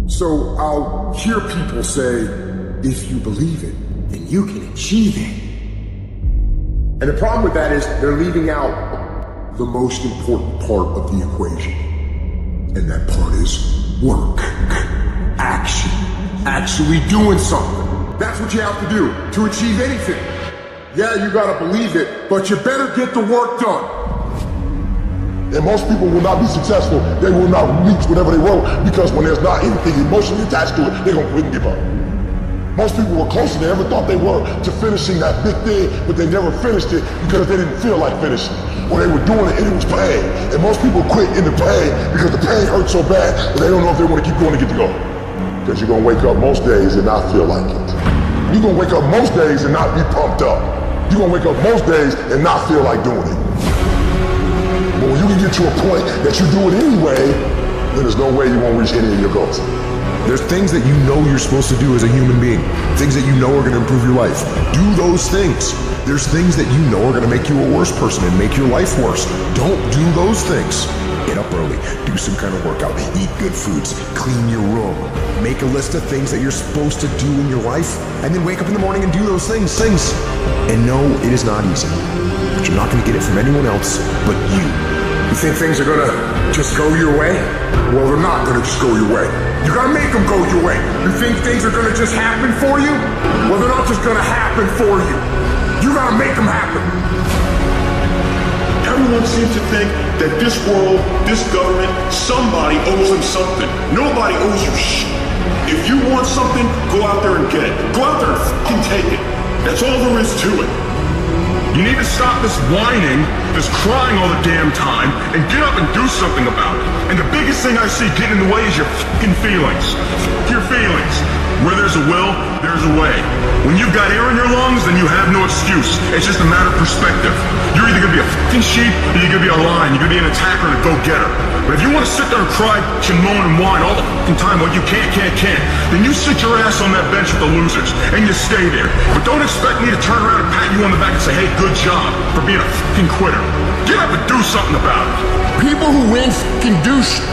So I'll hear people say, if you believe it, then you can achieve it. And the problem with that is they're leaving out the most important part of the equation. And that part is work, action, actually doing something. That's what you have to do to achieve anything. Yeah, you gotta believe it, but you better get the work done. And most people will not be successful. They will not reach whatever they want because when there's not anything emotionally attached to it, they're gonna quit and give up. Most people were closer than they ever thought they were to finishing that big thing, but they never finished it because they didn't feel like finishing it. Or they were doing it and it was pain. And most people quit in the pain because the pain hurts so bad that they don't know if they want to keep going to get to go. Because you're gonna wake up most days and not feel like it. You're gonna wake up most days and not be pumped up. You're gonna wake up most days and not feel like doing it. But when you can get to a point that you do it anyway, then there's no way you won't reach any of your goals. There's things that you know you're supposed to do as a human being. Things that you know are gonna improve your life. Do those things. There's things that you know are gonna make you a worse person and make your life worse. Don't do those things. Get up early, do some kind of workout, eat good foods, clean your room, make a list of things that you're supposed to do in your life, and then wake up in the morning and do those things. And no, it is not easy. But you're not gonna get it from anyone else but you. You think things are gonna just go your way? Well, they're not gonna just go your way. You gotta make them go your way. You think things are gonna just happen for you? Well, they're not just gonna happen for you. You gotta make them happen. Everyone seems to think that this world, this government, somebody owes them something. Nobody owes you shit. If you want something, go out there and get it. Go out there and fucking take it. That's all there is to it. You need to stop this whining, this crying all the damn time, and get up and do something about it. And the biggest thing I see getting in the way is your fucking feelings. Your feelings. Where there's a will, there's a way. When you've got air in your lungs, then you have no excuse. It's just a matter of perspective. You're either gonna be a fucking sheep, or you're gonna be a lion. You're gonna be an attacker and a go-getter. But if you want to sit there and cry, and moan and whine all the fucking time while you can't, then you sit your ass on that bench with the losers, and you stay there. But don't expect me to turn around and pat you on the back and say, hey, good job for being a fucking quitter. Get up and do something about it. People who win fucking do shit,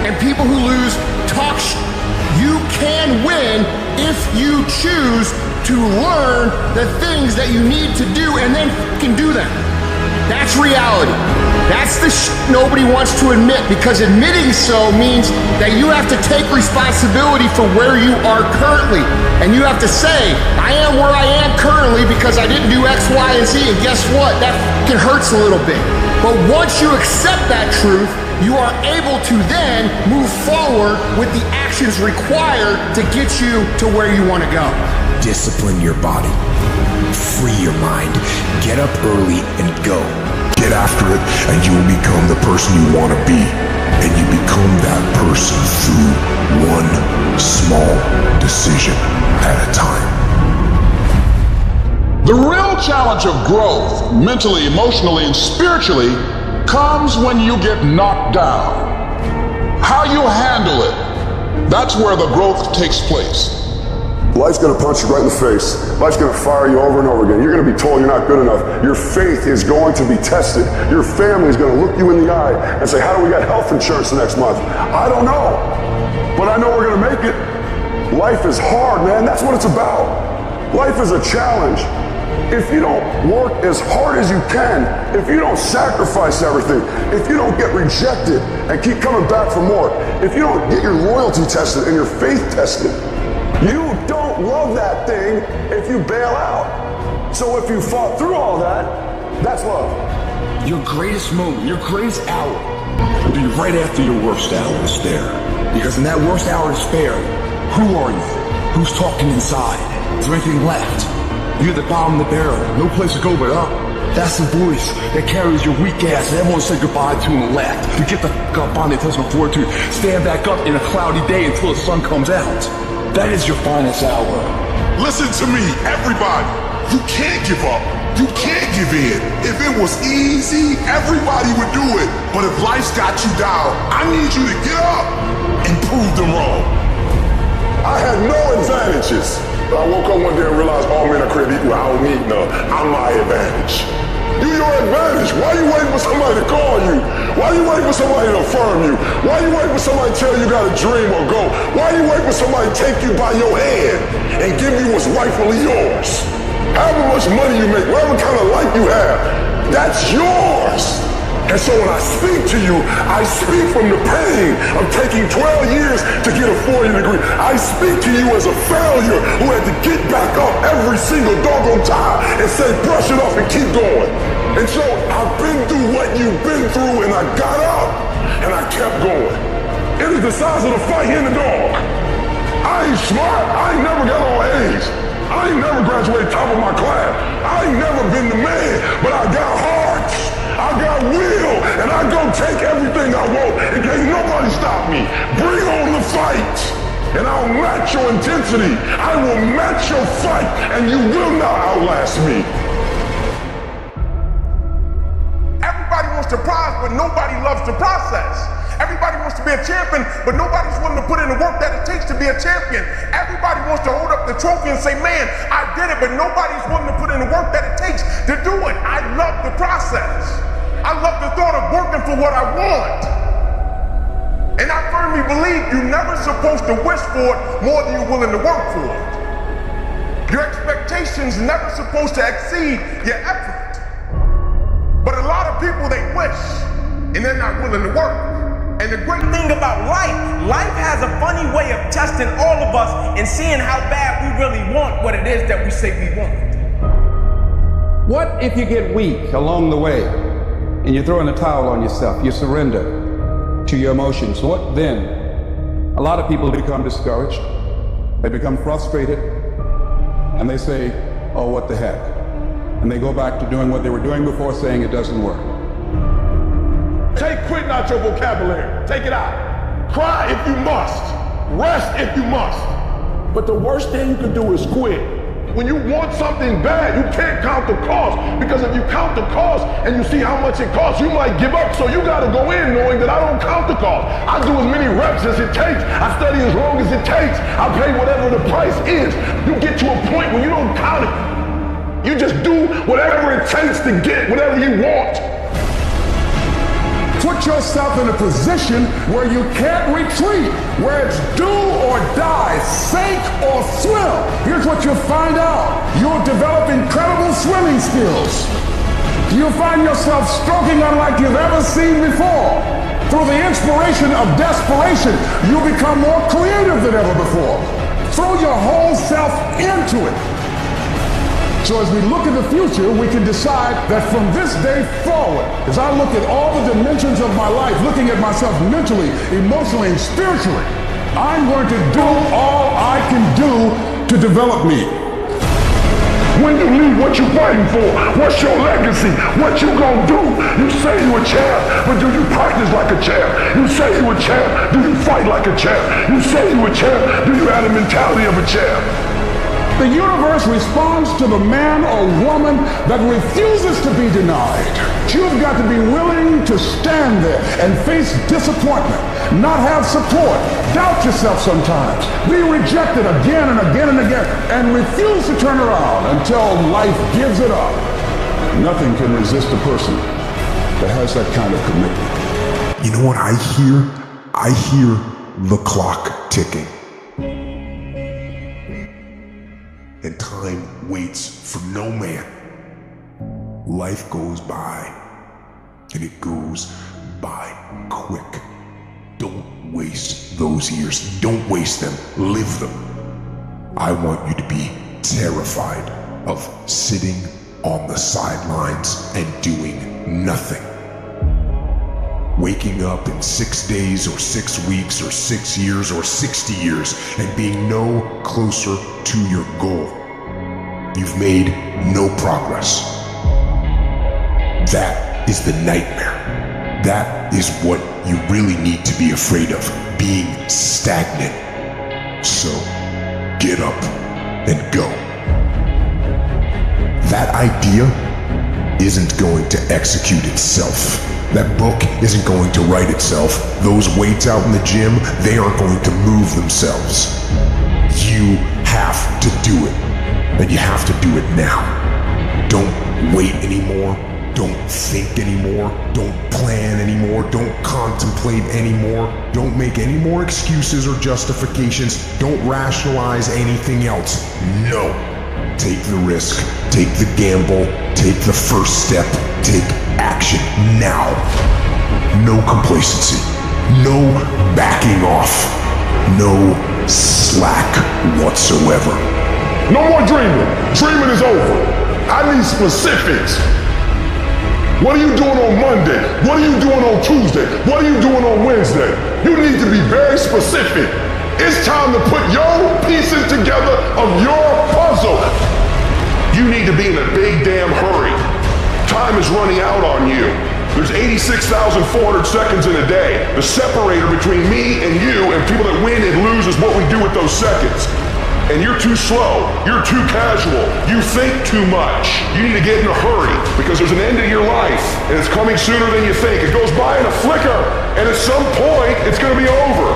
and people who lose talk shit. You can win if you choose to learn the things that you need to do and then fucking do them. That's reality. That's the shit nobody wants to admit, because admitting so means that you have to take responsibility for where you are currently. And you have to say, I am where I am currently because I didn't do X, Y, and Z. And guess what? That fucking hurts a little bit. But once you accept that truth, you are able to then move forward with the actions required to get you to where you want to go. Discipline your body. Free your mind. Get up early and go. Get after it, and you will become the person you want to be. And you become that person through one small decision at a time. The real challenge of growth, mentally, emotionally, and spiritually, comes when you get knocked down. How you handle it, that's where the growth takes place. Life's gonna punch you right in the face. Life's gonna fire you over and over again. You're gonna be told you're not good enough. Your faith is going to be tested. Your family's gonna look you in the eye and say, how do we get health insurance the next month? I don't know, but I know we're gonna make it. Life is hard, man. That's what it's about. Life is a challenge. If you don't work as hard as you can, if you don't sacrifice everything, if you don't get rejected and keep coming back for more, if you don't get your loyalty tested and your faith tested, you don't love that thing if you bail out. So if you fought through all that, that's love. Your greatest moment, your greatest hour will be right after your worst hour is there. Because in that worst hour of despair, who are you? Who's talking inside? Is there anything left? You're at the bottom of the barrel, no place to go but up. That's the voice that carries your weak ass that everyone said goodbye to and left. To get the f*** up on the intentional fortitude, stand back up in a cloudy day until the sun comes out. That is your finest hour. Listen to me, everybody. You can't give up. You can't give in. If it was easy, everybody would do it. But if life's got you down, I need you to get up and prove them wrong. I had no advantages. But I woke up one day and realized all men are created equal. I don't need none. I'm my advantage. You your advantage. Why are you waiting for somebody to call you? Why are you waiting for somebody to affirm you? Why are you waiting for somebody to tell you got a dream or go? Why are you waiting for somebody to take you by your hand and give you what's rightfully yours? However much money you make, whatever kind of life you have, that's yours. And so when I speak to you, I speak from the pain of taking 12 years to get a 4-year degree. I speak to you as a failure who had to get back up every single doggone time and say, brush it off and keep going. And so I've been through what you've been through, and I got up and I kept going. It is the size of the fight in the dog. I ain't smart. I ain't never got all A's. I ain't never graduated top of my class. I ain't never been the man, but I got heart. I got will, and I go take everything I want, and can't nobody stop me. Bring on the fight, and I'll match your intensity. I will match your fight, and you will not outlast me. Everybody wants to prize, but nobody loves the process. Everybody wants to be a champion, but nobody's willing to put in the work that it takes to be a champion. Everybody wants to hold up the trophy and say, man, I did it, but nobody's willing to put in the work that it takes to do it. I love the process. I love the thought of working for what I want. And I firmly believe you're never supposed to wish for it more than you're willing to work for it. Your expectations never supposed to exceed your effort. But a lot of people, they wish, and they're not willing to work. And the great thing about life has a funny way of testing all of us and seeing how bad we really want what it is that we say we want. What if you get weak along the way and you throw in the towel on yourself, you surrender to your emotions? What then? A lot of people become discouraged, they become frustrated, and they say, oh, what the heck? And they go back to doing what they were doing before, saying it doesn't work. Take quitting out your vocabulary. Take it out. Cry if you must. Rest if you must. But the worst thing you can do is quit. When you want something bad, you can't count the cost, because if you count the cost and you see how much it costs, you might give up. So you got to go in knowing that I don't count the cost. I do as many reps as it takes. I study as long as it takes. I pay whatever the price is. You get to a point where you don't count it. You just do whatever it takes to get whatever you want. Put yourself in a position where you can't retreat, where it's do or die, sink or swim. Here's what you'll find out. You'll develop incredible swimming skills. You'll find yourself stroking unlike you've ever seen before. Through the inspiration of desperation, you'll become more creative than ever before. Throw your whole self into it. So as we look at the future, we can decide that from this day forward, as I look at all the dimensions of my life, looking at myself mentally, emotionally, and spiritually, I'm going to do all I can do to develop me. When you leave, what you fighting for? What's your legacy? What you gonna do? You say you a champ, but do you practice like a champ? You say you a champ, do you fight like a champ? You say you a champ, do you have the mentality of a champ? The universe responds to the man or woman that refuses to be denied. You've got to be willing to stand there and face disappointment, not have support, doubt yourself sometimes, be rejected again and again and again, and refuse to turn around until life gives it up. Nothing can resist a person that has that kind of commitment. You know what I hear? I hear the clock ticking. And time waits for no man. Life goes by, and it goes by quick. Don't waste those years. Don't waste them. Live them. I want you to be terrified of sitting on the sidelines and doing nothing. Waking up in 6 days or 6 weeks or 6 years or 60 years and being no closer to your goal. You've made no progress. That is the nightmare. That is what you really need to be afraid of, being stagnant. So, get up and go. That idea isn't going to execute itself. That book isn't going to write itself. Those weights out in the gym, they aren't going to move themselves. You have to do it, and you have to do it now. Don't wait anymore. Don't think anymore. Don't plan anymore. Don't contemplate anymore. Don't make any more excuses or justifications. Don't rationalize anything else. No. Take the risk. Take the gamble. Take the first step. Take action now. No complacency. No backing off. No slack whatsoever. No more dreaming. Dreaming is over. I need specifics. What are you doing on Monday? What are you doing on Tuesday? What are you doing on Wednesday? You need to be very specific. It's time to put your pieces together of your puzzle. You need to be in a big damn hurry. Time is running out on you. There's 86,400 seconds in a day. The separator between me and you and people that win and lose is what we do with those seconds. And you're too slow, you're too casual, you think too much. You need to get in a hurry because there's an end to your life and it's coming sooner than you think. It goes by in a flicker and at some point it's gonna be over.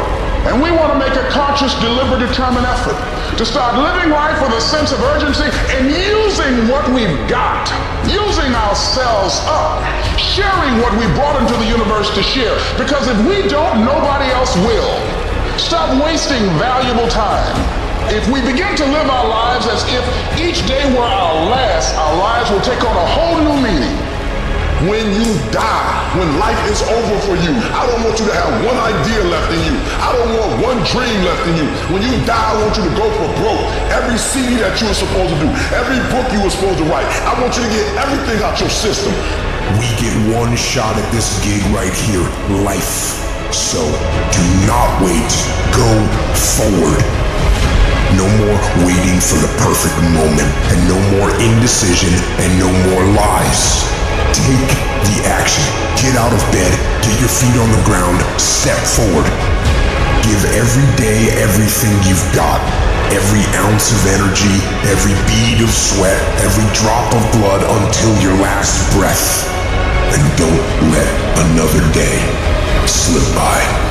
And we want to make a conscious, deliberate, determined effort to start living life with a sense of urgency and using what we've got, using ourselves up, sharing what we brought into the universe to share. Because if we don't, nobody else will. Stop wasting valuable time. If we begin to live our lives as if each day were our last, our lives will take on a whole new meaning. When you die, when life is over for you, I don't want you to have one idea left in you. I don't want one dream left in you. When you die, I want you to go for broke. Every CD that you were supposed to do, every book you were supposed to write, I want you to get everything out your system. We get one shot at this gig right here, life. So do not wait, go forward. No more waiting for the perfect moment, and no more indecision, and no more lies. Take the action. Get out of bed, get your feet on the ground, step forward. Give every day everything you've got. Every ounce of energy, every bead of sweat, every drop of blood until your last breath. And don't let another day slip by.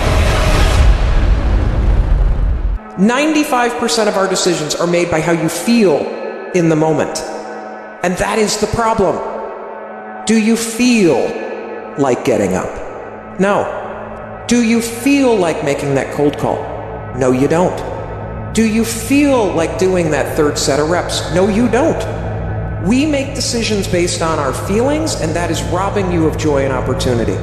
95% of our decisions are made by how you feel in the moment. And that is the problem. Do you feel like getting up? No. Do you feel like making that cold call? No, you don't. Do you feel like doing that third set of reps? No, you don't. We make decisions based on our feelings, and that is robbing you of joy and opportunity.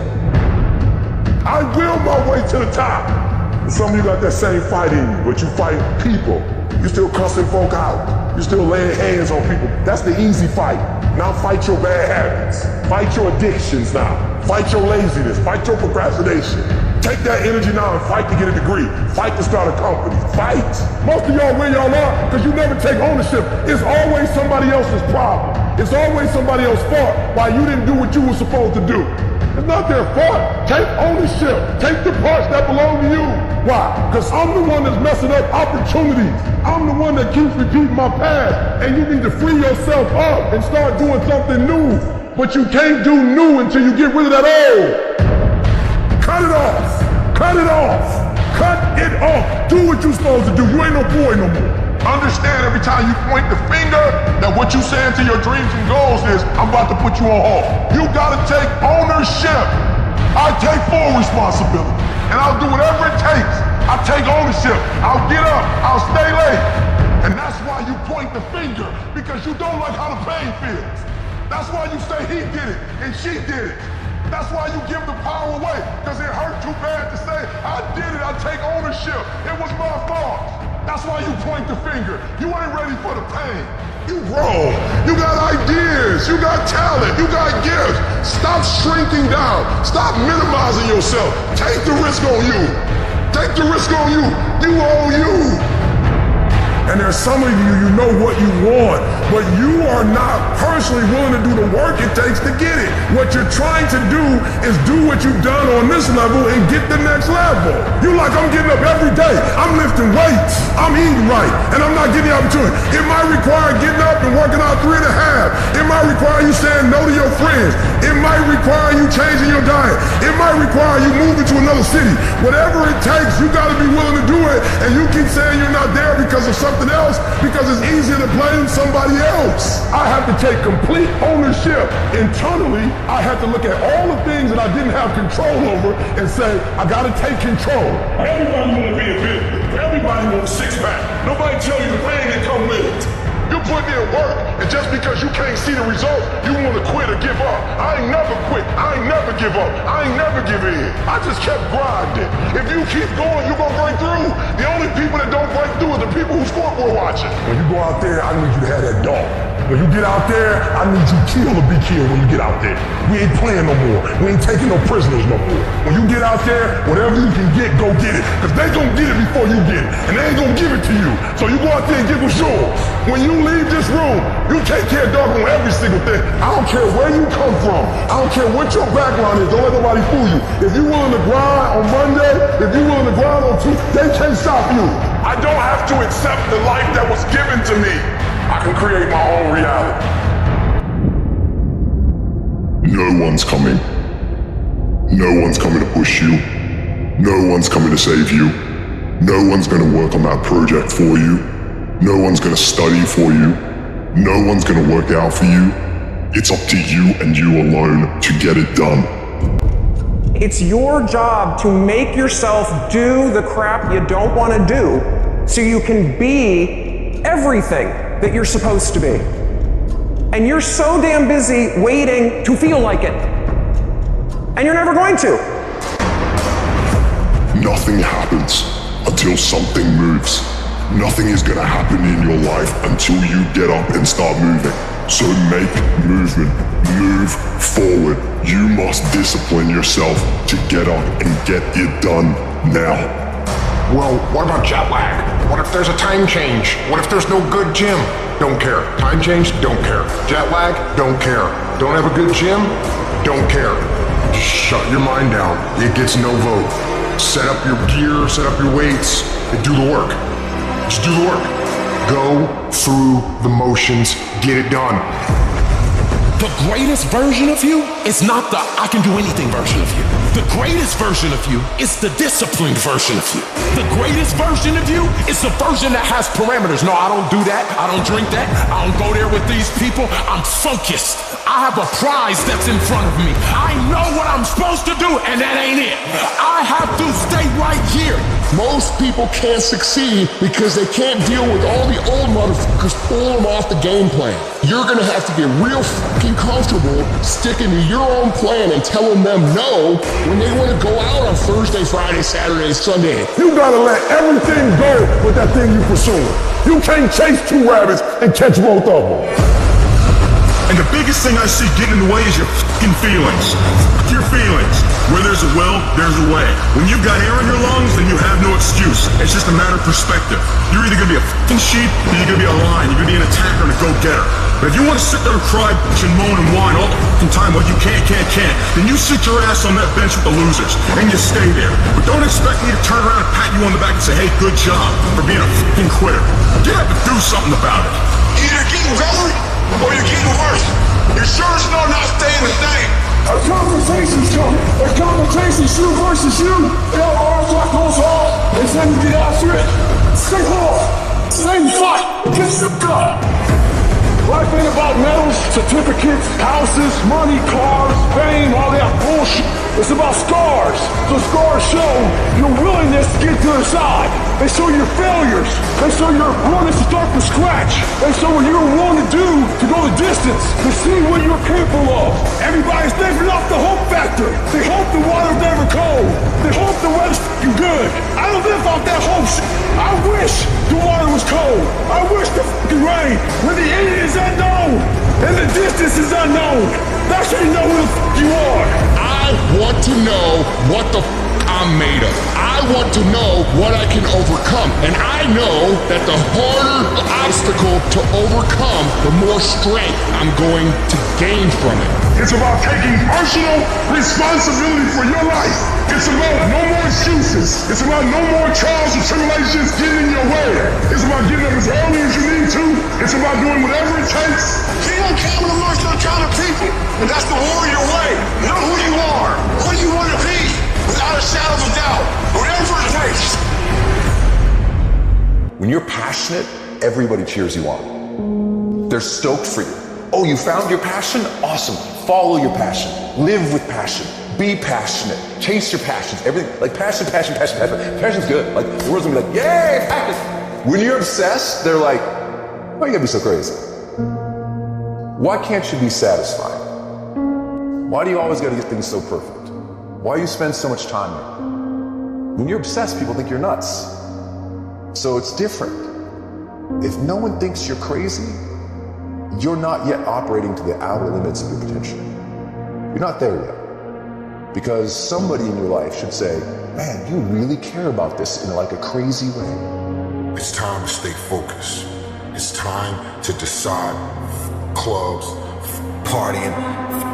I will my way to the top. Some of you got that same fight in you, but you fight people. You still cussing folk out. You still laying hands on people. That's the easy fight. Now fight your bad habits. Fight your addictions now. Fight your laziness. Fight your procrastination. Take that energy now and fight to get a degree. Fight to start a company. Fight. Most of y'all where y'all are because you never take ownership. It's always somebody else's problem. It's always somebody else's fault why you didn't do what you were supposed to do. It's not their fault. Take ownership. Take the parts that belong to you. Why? Because I'm the one that's messing up opportunities. I'm the one that keeps repeating my past. And you need to free yourself up and start doing something new. But you can't do new until you get rid of that old. Cut it off. Cut it off. Cut it off. Do what you're supposed to do. You ain't no boy no more. Understand every time you point the finger that what you saying to your dreams and goals is, I'm about to put you on hold. You gotta take ownership. I take full responsibility. And I'll do whatever it takes. I take ownership. I'll get up. I'll stay late. And that's why you point the finger, because you don't like how the pain feels. That's why you say he did it and she did it. That's why you give the power away, because it hurt too bad to say, I did it, I take ownership. It was my fault. That's why you point the finger. You ain't ready for the pain. You grown. You got ideas. You got talent. You got gifts. Stop shrinking down. Stop minimizing yourself. Take the risk on you. Take the risk on you. You own you. And there's some of you, you know what you want, but you are not personally willing to do the work it takes to get it. What you're trying to do is do what you've done on this level and get the next level. You like, I'm getting up every day, I'm lifting weights, I'm eating right, and I'm not getting the opportunity. It might require getting up and working out 3.5. It might require you saying no to your friends. It might require you changing your diet. It might require you moving to another city. Whatever it takes, you gotta be willing to do it. there, and you keep saying you're not there because of something else, because it's easier to blame somebody else. I have to take complete ownership. Internally, I have to look at all the things that I didn't have control over and say, I gotta take control. Everybody wanna be a business. Everybody wants a six-pack. Nobody tell you the pain that come with it. You put in work, and just because you can't see the results, you want to quit or give up. I ain't never quit. I ain't never give up. I ain't never give in. I just kept grinding. If you keep going, you're going to break through. The only people that don't break through are the people who scoreboard watching. When you go out there, I need you to have that dog. When you get out there, I need you kill or be killed when you get out there. We ain't playing no more. We ain't taking no prisoners no more. When you get out there, whatever you can get, go get it. Because they going to get it before you get it. And they ain't going to give it to you. So you go out there and get what's yours. When you leave this room, you take care of doggone every single thing. I don't care where you come from. I don't care what your background is. Don't let nobody fool you. If you're willing to grind on Monday, if you're willing to grind on Tuesday, they can't stop you. I don't have to accept the life that was given to me. I can create my own reality. No one's coming. No one's coming to push you. No one's coming to save you. No one's going to work on that project for you. No one's going to study for you. No one's going to work out for you. It's up to you and you alone to get it done. It's your job to make yourself do the crap you don't want to do so you can be everything that you're supposed to be. And you're so damn busy waiting to feel like it. And you're never going to. Nothing happens until something moves. Nothing is going to happen in your life until you get up and start moving. So make movement. Move forward. You must discipline yourself to get up and get it done now. Well, what about jet lag? What if there's a time change? What if there's no good gym? Don't care. Time change? Don't care. Jet lag? Don't care. Don't have a good gym? Don't care. Just shut your mind down. It gets no vote. Set up your gear, set up your weights, and do the work. Just do the work. Go through the motions, get it done. The greatest version of you is not the I can do anything version of you. The greatest version of you is the disciplined version of you. The greatest version of you is the version that has parameters. No, I don't do that. I don't drink that. I don't go there with these people. I'm focused. I have a prize that's in front of me. I know what I'm supposed to do, and that ain't it. I have to stay right here. Most people can't succeed because they can't deal with all the old motherfuckers pulling them off the game plan. You're gonna have to get real fucking comfortable sticking to your own plan and telling them no when they wanna go out on Thursday, Friday, Saturday, Sunday. You gotta let everything go with that thing you pursuing. You can't chase two rabbits and catch both of them. And the biggest thing I see getting in the way is your fucking feelings. F your feelings. Where there's a will, there's a way. When you've got air in your lungs, then you have no excuse. It's just a matter of perspective. You're either gonna be a fucking sheep, or you're gonna be a lion. You're gonna be an attacker and a go-getter. But if you want to sit there and cry, bitch, and moan and whine all the fucking time what you can't, then you sit your ass on that bench with the losers, and you stay there. But don't expect me to turn around and pat you on the back and say, hey, good job for being a fucking quitter. Get up and do something about it. Either getting better or you're getting worse. You sure as no not staying the same. A conversation's coming. A conversation's you versus you. They all arms lock those off. It's time to get after it. Stay hard. Stay fight. Get shook up. Life ain't about medals, certificates, houses, money, cars, fame, all that bullshit. It's about scars. The scars show your willingness to get to the side. They show your failures. They show your willingness to start from scratch. They show what you're willing to do to go the distance, to see what you're capable of. Everybody's living off the hope factor. They hope the water's never cold. They hope the weather's f***ing good. I don't live off that hope shit. I wish the water was cold. I wish the f***ing rain. When the end is unknown and the distance is unknown, that's when you know who the f*** you are. I want to know what the I'm made of. I want to know what I can overcome. And I know that the harder the obstacle to overcome, the more strength I'm going to gain from it. It's about taking personal responsibility for your life. It's about no more excuses. It's about no more trials and tribulations getting in your way. It's about getting up as early as you need to. It's about doing whatever it takes. You don't count amongst your kind of people. And that's the warrior way. Know who you are, who you want to be, without a shadow of a doubt, whatever it takes. When you're passionate, everybody cheers you on. They're stoked for you. Oh, you found your passion? Awesome. Follow your passion. Live with passion. Be passionate. Chase your passions. Everything, like passion. Passion's good. Like, the world's gonna be like, yay, passion. When you're obsessed, they're like, why you gotta be so crazy? Why can't you be satisfied? Why do you always gotta get things so perfect? Why do you spend so much time there? When you're obsessed, people think you're nuts. So it's different. If no one thinks you're crazy, you're not yet operating to the outer limits of your potential. You're not there yet. Because somebody in your life should say, man, you really care about this in like a crazy way. It's time to stay focused. It's time to decide clubs, partying,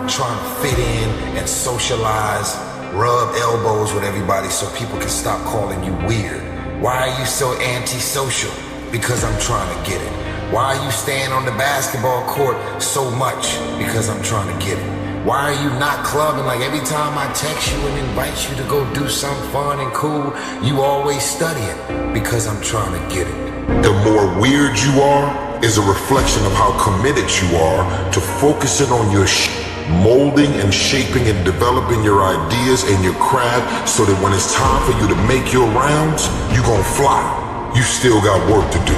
trying to fit in and socialize, rub elbows with everybody so people can stop calling you weird. Why are you so antisocial? Because I'm trying to get it. Why are you staying on the basketball court so much? Because I'm trying to get it. Why are you not clubbing? Like every time I text you and invite you to go do something fun and cool, you always studying. Because I'm trying to get it. The more weird you are is a reflection of how committed you are to focusing on your molding and shaping and developing your ideas and your craft so that when it's time for you to make your rounds, you gon' fly. You still got work to do.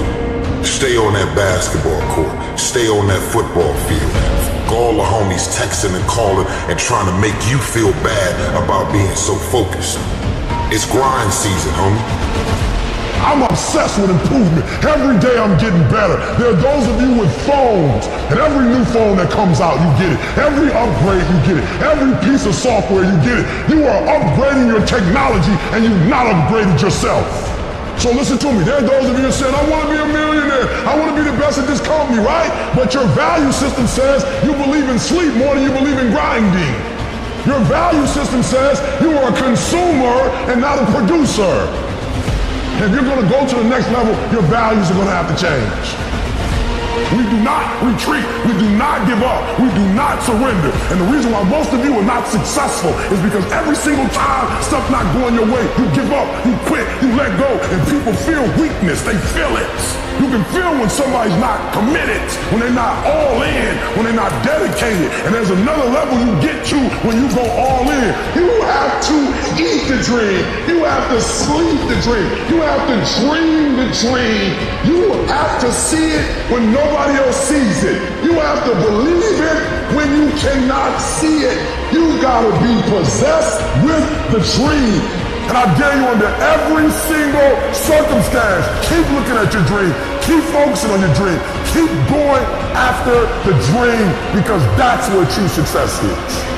Stay on that basketball court. Stay on that football field. All the homies texting and calling and trying to make you feel bad about being so focused. It's grind season, homie. I'm obsessed with improvement. Every day I'm getting better. There are those of you with phones, and every new phone that comes out, you get it. Every upgrade, you get it. Every piece of software, you get it. You are upgrading your technology, and you've not upgraded yourself. So listen to me. There are those of you that said, I want to be a millionaire. I want to be the best at this company, right? But your value system says you believe in sleep more than you believe in grinding. Your value system says you are a consumer and not a producer. If you're going to go to the next level, your values are going to have to change. We do not retreat. We do not give up. We do not surrender. And the reason why most of you are not successful is because every single time stuff not going your way, you give up, you quit, you let go, and people feel weakness. They feel it. You can feel when somebody's not committed, when they're not all in, when they're not dedicated. And there's another level you get to when you go all in. You have to eat the dream. You have to sleep the dream. You have to dream the dream. You have to see it when nobody else sees it. You have to believe it when you cannot see it. You gotta be possessed with the dream. And I dare you under every single circumstance, keep looking at your dream. Keep focusing on your dream. Keep going after the dream because that's where true success is.